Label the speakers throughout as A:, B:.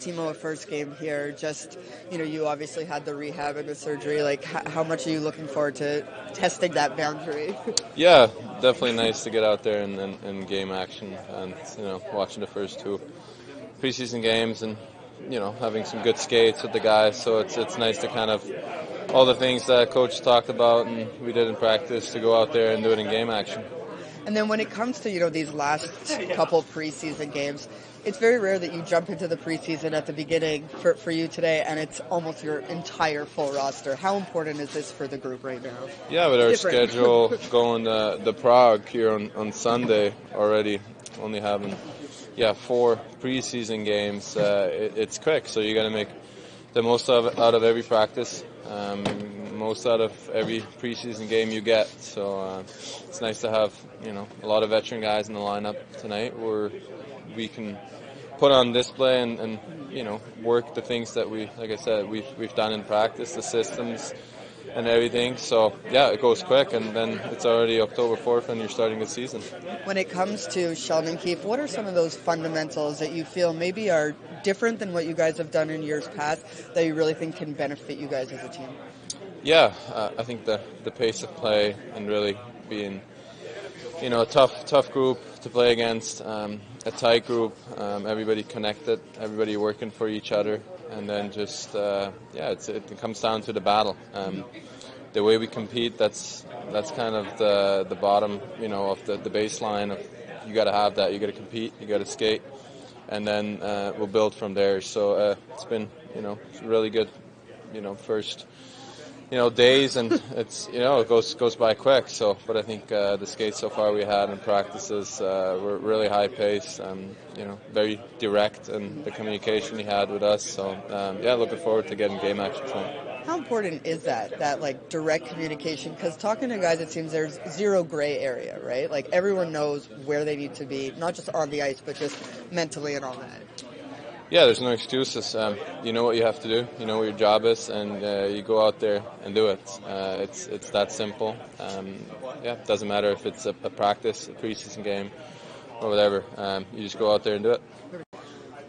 A: Timo, a first game here. Just, you obviously had the rehab and the surgery. Like, how much are you looking forward to testing that boundary?
B: Yeah, definitely nice to get out there and game action and, watching the first 2 preseason games and, having some good skates with the guys. So it's nice to kind of all the things that Coach talked about and we did in practice to go out there and do it in game action.
A: And then when it comes to, these last couple preseason games, it's very rare that you jump into the preseason at the beginning for you today, and it's almost your entire full roster. How important is this for the group right now?
B: Yeah, with our schedule going to Prague here on Sunday already, only having 4 preseason games, it's quick, so you got to make the most out of every practice, most out of every preseason game you get. So it's nice to have a lot of veteran guys in the lineup tonight where we can put on display and work the things that like I said, we've done in practice, the systems and everything. So it goes quick, and then it's already October 4th and you're starting the season.
A: When it comes to Dillon and Keefe, what are some of those fundamentals that you feel maybe are different than what you guys have done in years past that you really think can benefit you guys as a team?
B: Yeah, I think the pace of play and really being a tough group to play against, a tight group, everybody connected, everybody working for each other, and then just it comes down to the battle. The way we compete, that's kind of the bottom, of the baseline of you got to have that, you got to compete, you got to skate, and then we'll build from there. So it's been really good, first days, and it's it goes by quick. So, but I think the skates so far we had in practices were really high pace, very direct, and the communication he had with us. So looking forward to getting game action tonight.
A: How important is that like direct communication? Because talking to guys, it seems there's zero gray area, right? Like everyone knows where they need to be, not just on the ice, but just mentally and all that.
B: Yeah, there's no excuses. You know what you have to do. You know what your job is, and you go out there and do it. It's that simple. It doesn't matter if it's a practice, a preseason game, or whatever. You just go out there and do it.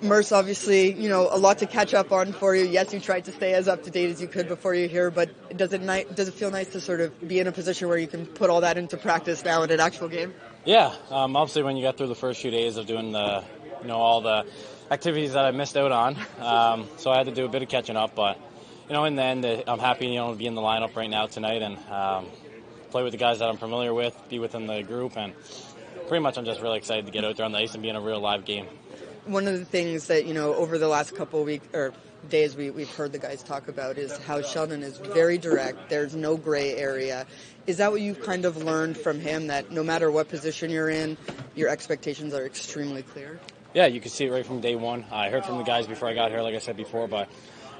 A: Mercer, obviously, a lot to catch up on for you. Yes, you tried to stay as up to date as you could before you're here, but does it feel nice to sort of be in a position where you can put all that into practice now in an actual game?
C: Yeah, obviously when you get through the first few days of doing the, all the activities that I missed out on, so I had to do a bit of catching up, but in the end, I'm happy to be in the lineup right now tonight and play with the guys that I'm familiar with, be within the group, and pretty much I'm just really excited to get out there on the ice and be in a real live game.
A: One of the things that over the last couple of weeks or days we've heard the guys talk about is how Sheldon is very direct. There's no gray area. Is that what you've kind of learned from him, that no matter what position you're in, your expectations are extremely clear?
C: Yeah, you can see it right from day one. I heard from the guys before I got here, like I said before, but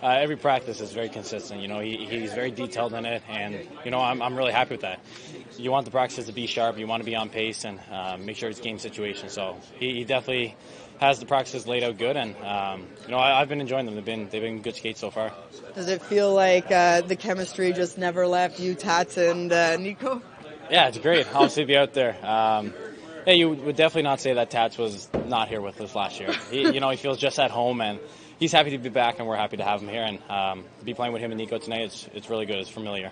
C: every practice is very consistent. He's very detailed in it, and I'm really happy with that. You want the practices to be sharp, you want to be on pace, and make sure it's game situation. So he definitely has the practices laid out good, and I've been enjoying them. They've been good skates so far.
A: Does it feel like the chemistry just never left you, Tats, and Nico?
C: Yeah, it's great. Obviously, to be out there. Yeah, you would definitely not say that Tats was not here with us last year. He feels just at home, and he's happy to be back, and we're happy to have him here. And to be playing with him and Nico tonight, it's really good. It's familiar.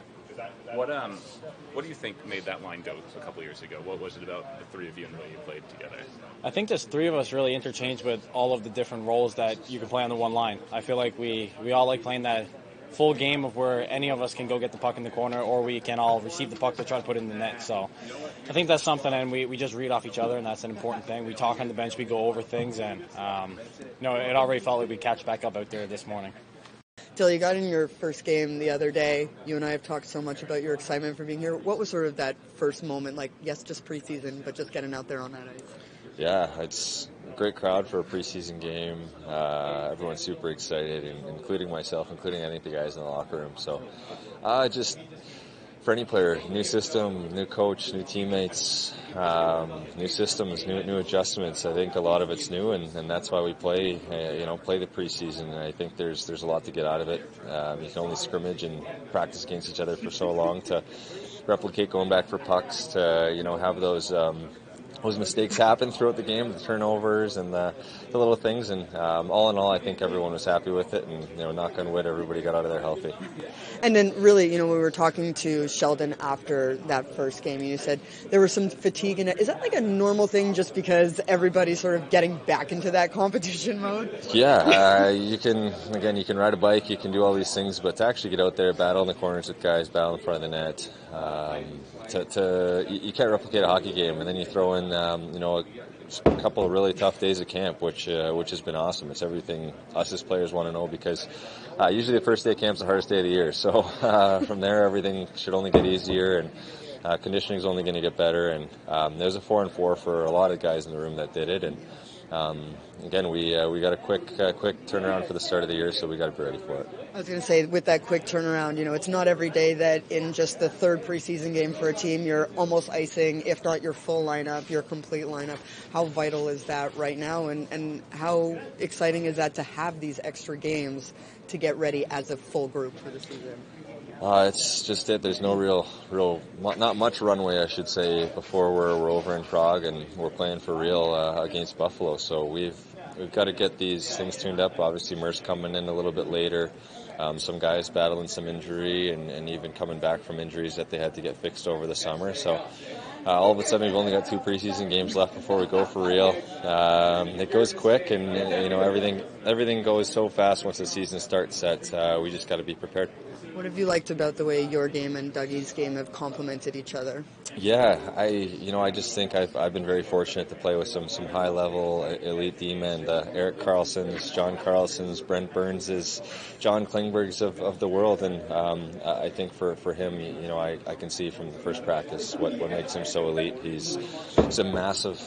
D: What do you think made that line go a couple years ago? What was it about the three of you and the way you played together?
C: I think there's three of us really interchanged with all of the different roles that you can play on the one line. I feel like we all like playing that full game of where any of us can go get the puck in the corner, or we can all receive the puck to try to put it in the net. So I think that's something, and we just read off each other, and that's an important thing. We talk on the bench, we go over things, and it already felt like we catch back up out there this morning.
A: Dill, you got in your first game the other day. You and I have talked so much about your excitement for being here. What was sort of that first moment like? Yes, just preseason, but just getting out there on that ice.
E: Yeah, it's a great crowd for a preseason game. Everyone's super excited, including myself, including I think the guys in the locker room. So just for any player, new system, new coach, new teammates, new systems, new adjustments. I think a lot of it's new, and that's why we play the preseason. And I think there's a lot to get out of it. You can only scrimmage and practice against each other for so long to replicate going back for pucks, to have those those mistakes happen throughout the game, the turnovers and the little things. And all in all, I think everyone was happy with it. And, knock on wood, everybody got out of there healthy.
A: And then really, we were talking to Sheldon after that first game, and you said there was some fatigue in it. Is that like a normal thing just because everybody's sort of getting back into that competition mode?
E: Yeah, you can ride a bike, you can do all these things, but to actually get out there, battle in the corners with guys, battle in front of the net, you can't replicate a hockey game. And then you throw in, a couple of really tough days of camp, which has been awesome. It's everything us as players want to know, because usually the first day of camp is the hardest day of the year. So from there, everything should only get easier, and conditioning is only going to get better. And there's a 4-on-4 for a lot of guys in the room that did it. And again, we got a quick turnaround for the start of the year, so we got to be ready for it.
A: I was going to say, with that quick turnaround, it's not every day that in just the third preseason game for a team, you're almost icing, if not your full lineup, your complete lineup. How vital is that right now, and how exciting is that to have these extra games to get ready as a full group for the season?
E: It's just it. There's no not much runway, I should say, before we're over in Prague and we're playing for real against Buffalo. So we've got to get these things tuned up. Obviously, Mercer coming in a little bit later. Some guys battling some injury and even coming back from injuries that they had to get fixed over the summer. So all of a sudden, we've only got 2 preseason games left before we go for real. It goes quick, and everything goes so fast once the season starts that we just got to be prepared.
A: What have you liked about the way your game and Dougie's game have complemented each other?
E: Yeah, I just think I've been very fortunate to play with some high level elite D-men, the Eric Carlsons, John Carlsons, Brent Burns's, John Klingberg's of the world, and I think for him, I can see from the first practice what makes him so elite. He's a massive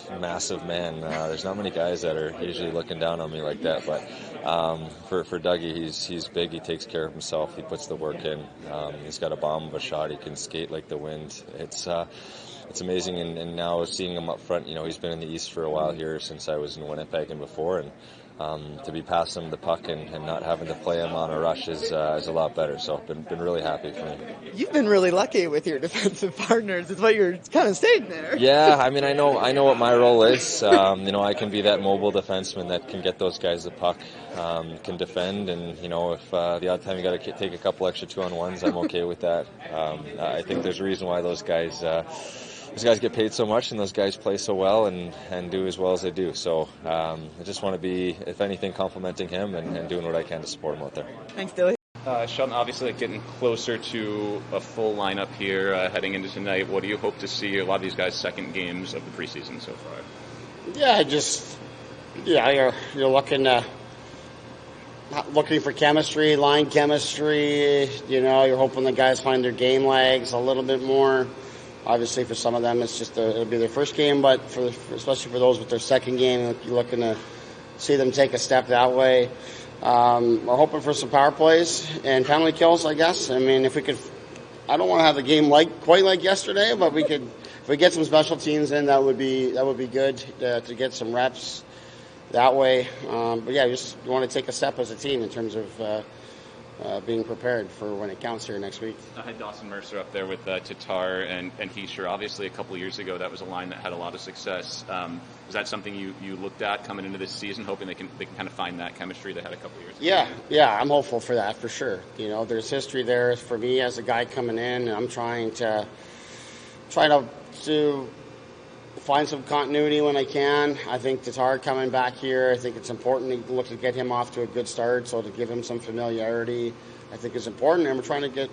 E: man. There's not many guys that are usually looking down on me like that, but for Dougie, he's big. He takes care of himself. He puts the work in. He's got a bomb of a shot. He can skate like the wind. It's amazing, and now seeing him up front, he's been in the East for a while here since I was in Winnipeg and before, and to be passing him the puck and not having to play him on a rush is a lot better. So been really happy for me.
A: You've been really lucky with your defensive partners, is what you're kind of saying there.
E: Yeah, I know what my role is. I can be that mobile defenseman that can get those guys the puck, can defend, and if the odd time you got to take a couple extra 2-on-1s, I'm okay with that. I think there's a reason why those guys get paid so much, and those guys play so well and do as well as they do. So I just want to be, if anything, complimenting him and doing what I can to support him out there.
A: Thanks, Dilly.
D: Sheldon, obviously getting closer to a full lineup here heading into tonight. What do you hope to see a lot of these guys' second games of the preseason so far?
F: You're looking for chemistry, line chemistry. You're hoping the guys find their game legs a little bit more. Obviously, for some of them, it's just it'll be their first game, but especially for those with their second game, you're looking to see them take a step that way. We're hoping for some power plays and penalty kills, I guess. I mean, if we could, I don't want to have the game quite like yesterday, but if we get some special teams in, that would be good to get some reps that way. But yeah, you want to take a step as a team in terms of being prepared for when it counts here next week.
D: I had Dawson Mercer up there with Tatar and Heischer. Obviously, a couple of years ago, that was a line that had a lot of success. Was that something you looked at coming into this season, hoping they can kind of find that chemistry they had a couple of years ago?
F: Yeah, I'm hopeful for that for sure. There's history there for me as a guy coming in, and I'm trying to find some continuity when I can. I think Tatar coming back here, I think it's important to look to get him off to a good start, so to give him some familiarity, I think is important. And we're trying to get,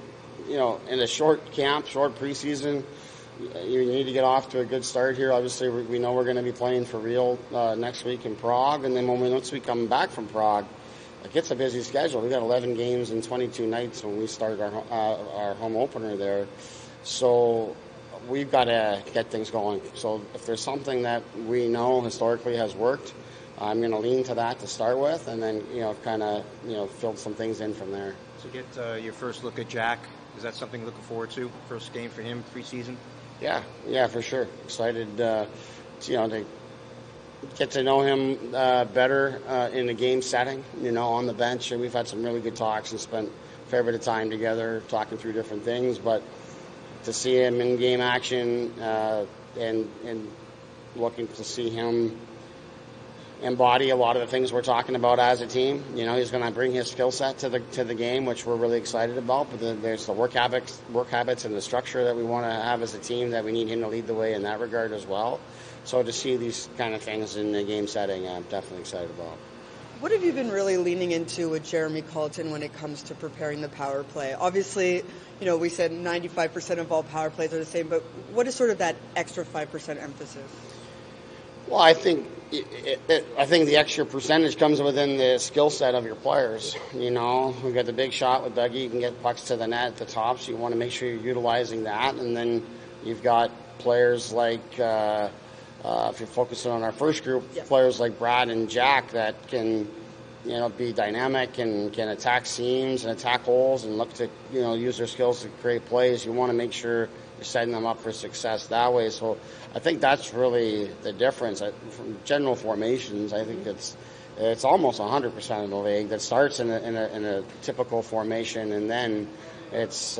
F: in a short camp, short preseason, you need to get off to a good start here. Obviously, we know we're going to be playing for real next week in Prague, and then once we come back from Prague, it gets a busy schedule. We got 11 games and 22 nights when we start our home opener there. So we've got to get things going. So if there's something that we know historically has worked, I'm going to lean to that to start with, and then fill some things in from there.
G: To get your first look at Jack, is that something you're looking forward to? First game for him preseason?
F: Yeah, for sure. Excited, to get to know him better in a game setting. On the bench, and we've had some really good talks and spent a fair bit of time together talking through different things, but to see him in game action and looking to see him embody a lot of the things we're talking about as a team. He's going to bring his skill set to the game, which we're really excited about. But there's the work habits, and the structure that we want to have as a team that we need him to lead the way in that regard as well. So to see these kind of things in the game setting, I'm definitely excited about.
A: What have you been really leaning into with Jeremy Colleton when it comes to preparing the power play? Obviously, we said 95% of all power plays are the same, but what is sort of that extra 5% emphasis?
F: Well, I think the extra percentage comes within the skill set of your players. We've got the big shot with Dougie. You can get pucks to the net at the top, so you want to make sure you're utilizing that. And then you've got players like, if you're focusing on our first group, players like Brad and Jack that can, be dynamic and can attack seams and attack holes and look to, use their skills to create plays. You want to make sure you're setting them up for success that way. So I think that's really the difference. From general formations, I think it's almost 100% of the league that starts in a typical formation, and then it's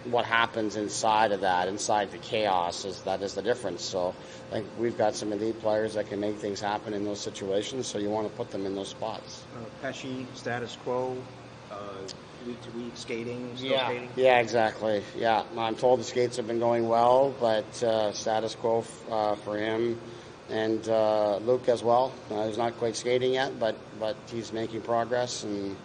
F: what happens inside of that, inside the chaos, is the difference. So I think we've got some elite players that can make things happen in those situations, so you want to put them in those spots.
G: Pesci, status quo, week to week skating, skating?
F: Yeah, exactly. Yeah, I'm told the skates have been going well, but status quo for him. And Luke as well. He's not quite skating yet, but he's making progress, and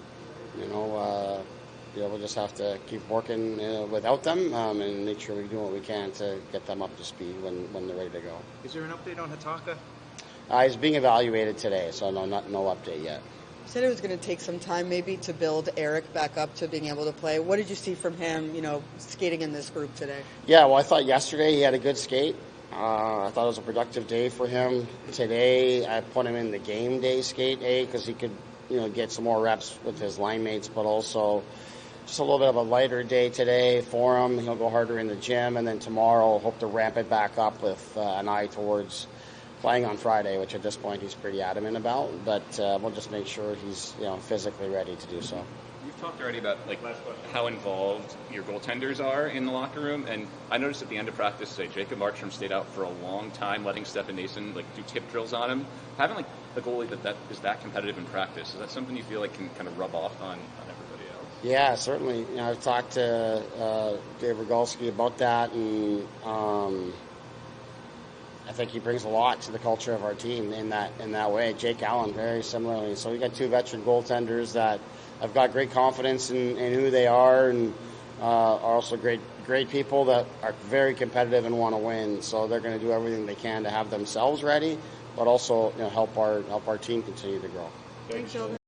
F: we'll just have to keep working without them and make sure we do what we can to get them up to speed when they're ready to go.
G: Is there an update on Hataka?
F: He's being evaluated today, so no update yet.
A: You said it was going to take some time maybe to build Eric back up to being able to play. What did you see from him, skating in this group today?
F: Yeah, well, I thought yesterday he had a good skate. I thought it was a productive day for him. Today, I put him in the game day skate, because he could, get some more reps with his line mates, but also just a little bit of a lighter day today for him. He'll go harder in the gym, and then tomorrow hope to ramp it back up with an eye towards playing on Friday, which at this point he's pretty adamant about. But we'll just make sure he's physically ready to do so.
D: You've talked already about how involved your goaltenders are in the locker room, and I noticed at the end of practice today, Jacob Markstrom stayed out for a long time, letting Stefan Nason do tip drills on him. Having a goalie that is that competitive in practice, is that something you feel like can kind of rub off on everybody else?
F: Yeah, certainly. I've talked to Dave Rogalski about that, and I think he brings a lot to the culture of our team in that way. Jake Allen, very similarly. So we got two veteran goaltenders that have got great confidence in who they are, and are also great people that are very competitive and want to win. So they're going to do everything they can to have themselves ready, but also help our team continue to grow.
A: Thanks, Sheldon.